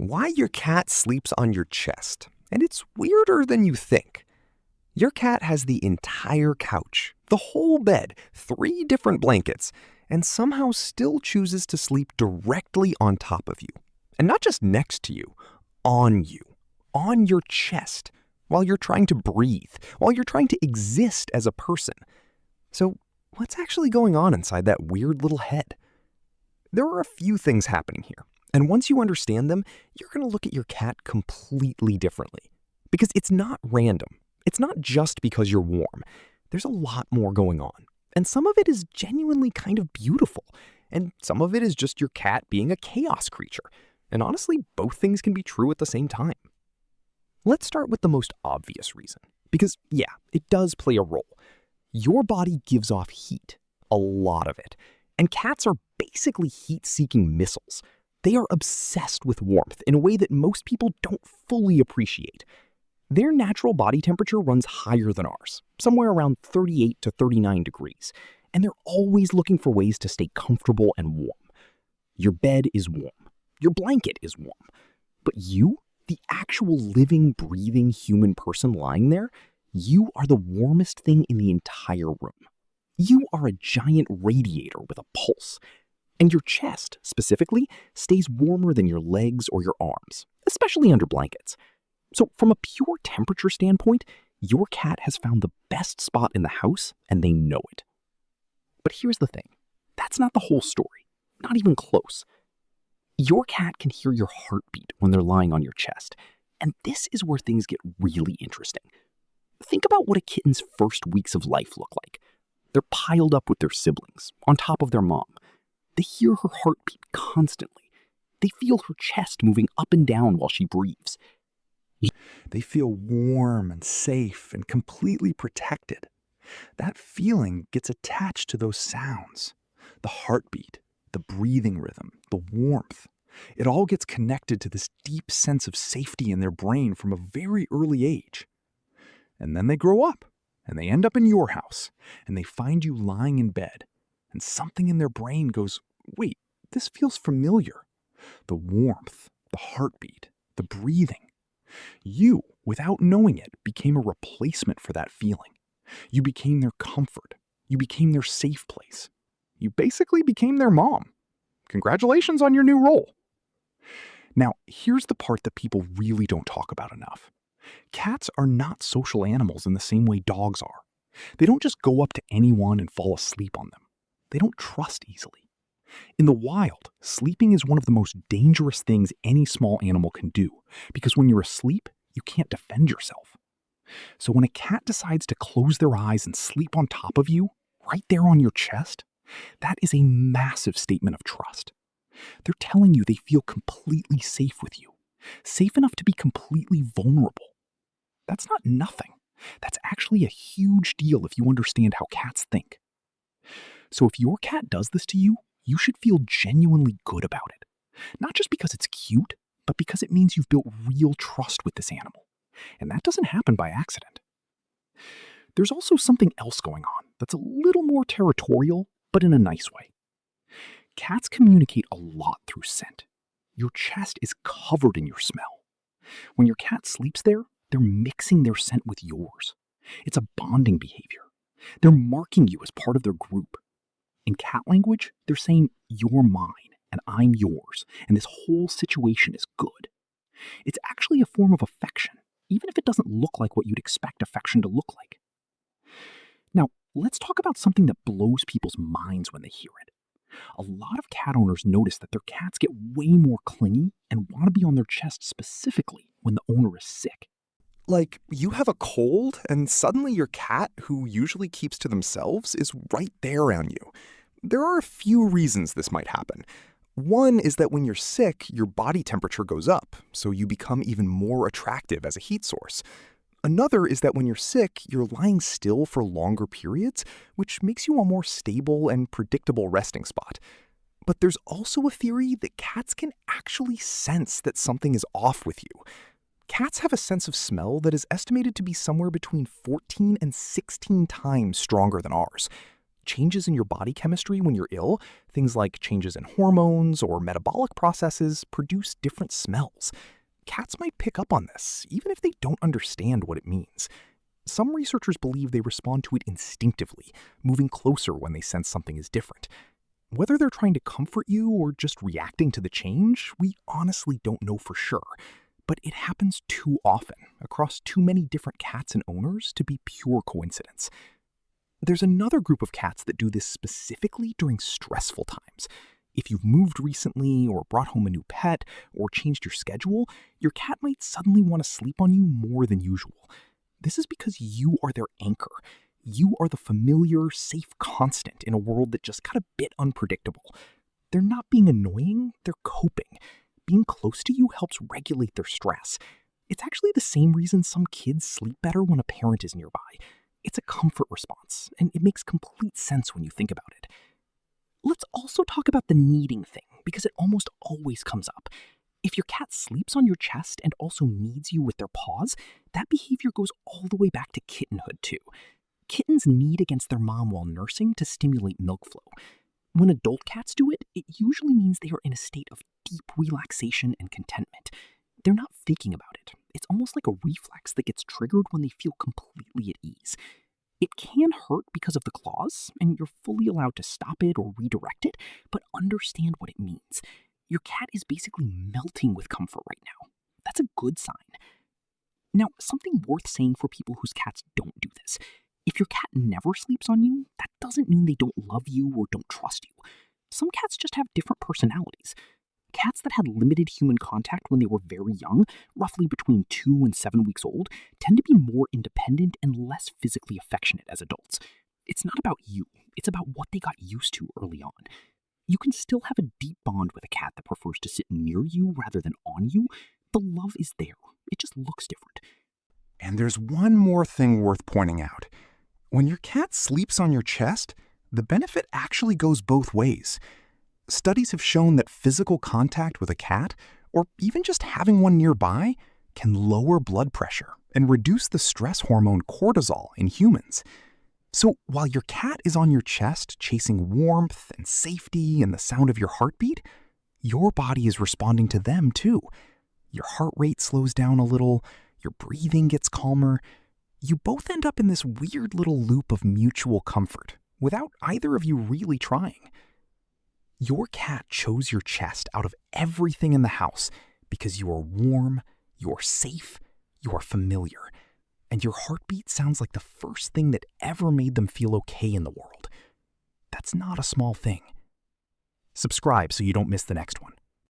Why your cat sleeps on your chest, and it's weirder than you think. Your cat has the entire couch, the whole bed, 3 different blankets, and somehow still chooses to sleep directly on top of you. And not just next to you, on your chest, while you're trying to breathe, while you're trying to exist as a person. So, what's actually going on inside that weird little head? There are a few things happening here. And once you understand them, you're going to look at your cat completely differently. Because it's not random. It's not just because you're warm. There's a lot more going on. And some of it is genuinely kind of beautiful. And some of it is just your cat being a chaos creature. And honestly, both things can be true at the same time. Let's start with the most obvious reason. Because, yeah, it does play a role. Your body gives off heat. A lot of it. And cats are basically heat-seeking missiles. They are obsessed with warmth in a way that most people don't fully appreciate. Their natural body temperature runs higher than ours, somewhere around 38 to 39 degrees, and they're always looking for ways to stay comfortable and warm. Your bed is warm. Your blanket is warm. But you, the actual living, breathing human person lying there, you are the warmest thing in the entire room. You are a giant radiator with a pulse. And your chest, specifically, stays warmer than your legs or your arms, especially under blankets. So from a pure temperature standpoint, your cat has found the best spot in the house, and they know it. But here's the thing. That's not the whole story. Not even close. Your cat can hear your heartbeat when they're lying on your chest. And this is where things get really interesting. Think about what a kitten's first weeks of life look like. They're piled up with their siblings, on top of their mom. They hear her heartbeat constantly. They feel her chest moving up and down while she breathes. They feel warm and safe and completely protected. That feeling gets attached to those sounds. The heartbeat, the breathing rhythm, the warmth. It all gets connected to this deep sense of safety in their brain from a very early age. And then they grow up, and they end up in your house, and they find you lying in bed. And something in their brain goes, wait, this feels familiar. The warmth, the heartbeat, the breathing. You, without knowing it, became a replacement for that feeling. You became their comfort. You became their safe place. You basically became their mom. Congratulations on your new role. Now, here's the part that people really don't talk about enough. Cats are not social animals in the same way dogs are. They don't just go up to anyone and fall asleep on them. They don't trust easily. In the wild, sleeping is one of the most dangerous things any small animal can do, because when you're asleep, you can't defend yourself. So when a cat decides to close their eyes and sleep on top of you, right there on your chest, that is a massive statement of trust. They're telling you they feel completely safe with you, safe enough to be completely vulnerable. That's not nothing. That's actually a huge deal if you understand how cats think. So if your cat does this to you, you should feel genuinely good about it. Not just because it's cute, but because it means you've built real trust with this animal. And that doesn't happen by accident. There's also something else going on that's a little more territorial, but in a nice way. Cats communicate a lot through scent. Your chest is covered in your smell. When your cat sleeps there, they're mixing their scent with yours. It's a bonding behavior. They're marking you as part of their group. In cat language, they're saying, you're mine, and I'm yours, and this whole situation is good. It's actually a form of affection, even if it doesn't look like what you'd expect affection to look like. Now, let's talk about something that blows people's minds when they hear it. A lot of cat owners notice that their cats get way more clingy and want to be on their chest specifically when the owner is sick. Like, you have a cold, and suddenly your cat, who usually keeps to themselves, is right there around you. There are a few reasons this might happen. One is that when you're sick, your body temperature goes up, so you become even more attractive as a heat source. Another is that when you're sick, you're lying still for longer periods, which makes you a more stable and predictable resting spot. But there's also a theory that cats can actually sense that something is off with you. Cats have a sense of smell that is estimated to be somewhere between 14 and 16 times stronger than ours. Changes in your body chemistry when you're ill, things like changes in hormones or metabolic processes, produce different smells. Cats might pick up on this, even if they don't understand what it means. Some researchers believe they respond to it instinctively, moving closer when they sense something is different. Whether they're trying to comfort you or just reacting to the change, we honestly don't know for sure. But it happens too often, across too many different cats and owners, to be pure coincidence. There's another group of cats that do this specifically during stressful times. If you've moved recently, or brought home a new pet, or changed your schedule, your cat might suddenly want to sleep on you more than usual. This is because you are their anchor. You are the familiar, safe constant in a world that just got a bit unpredictable. They're not being annoying, they're coping. Being close to you helps regulate their stress. It's actually the same reason some kids sleep better when a parent is nearby. It's a comfort response, and it makes complete sense when you think about it. Let's also talk about the kneading thing, because it almost always comes up. If your cat sleeps on your chest and also kneads you with their paws, that behavior goes all the way back to kittenhood too. Kittens knead against their mom while nursing to stimulate milk flow. When adult cats do it, it usually means they are in a state of deep relaxation and contentment. They're not thinking about it. It's almost like a reflex that gets triggered when they feel completely at ease. It can hurt because of the claws, and you're fully allowed to stop it or redirect it, but understand what it means. Your cat is basically melting with comfort right now. That's a good sign. Now, something worth saying for people whose cats don't do this. If your cat never sleeps on you, that doesn't mean they don't love you or don't trust you. Some cats just have different personalities. Cats that had limited human contact when they were very young, roughly between 2 and 7 weeks old, tend to be more independent and less physically affectionate as adults. It's not about you, it's about what they got used to early on. You can still have a deep bond with a cat that prefers to sit near you rather than on you. The love is there, it just looks different. And there's one more thing worth pointing out. When your cat sleeps on your chest, the benefit actually goes both ways. Studies have shown that physical contact with a cat, or even just having one nearby, can lower blood pressure and reduce the stress hormone cortisol in humans. So while your cat is on your chest chasing warmth and safety and the sound of your heartbeat, your body is responding to them too. Your heart rate slows down a little, your breathing gets calmer. You both end up in this weird little loop of mutual comfort without either of you really trying. Your cat chose your chest out of everything in the house because you are warm, you're safe, you are familiar, and your heartbeat sounds like the first thing that ever made them feel okay in the world. That's not a small thing. Subscribe so you don't miss the next one.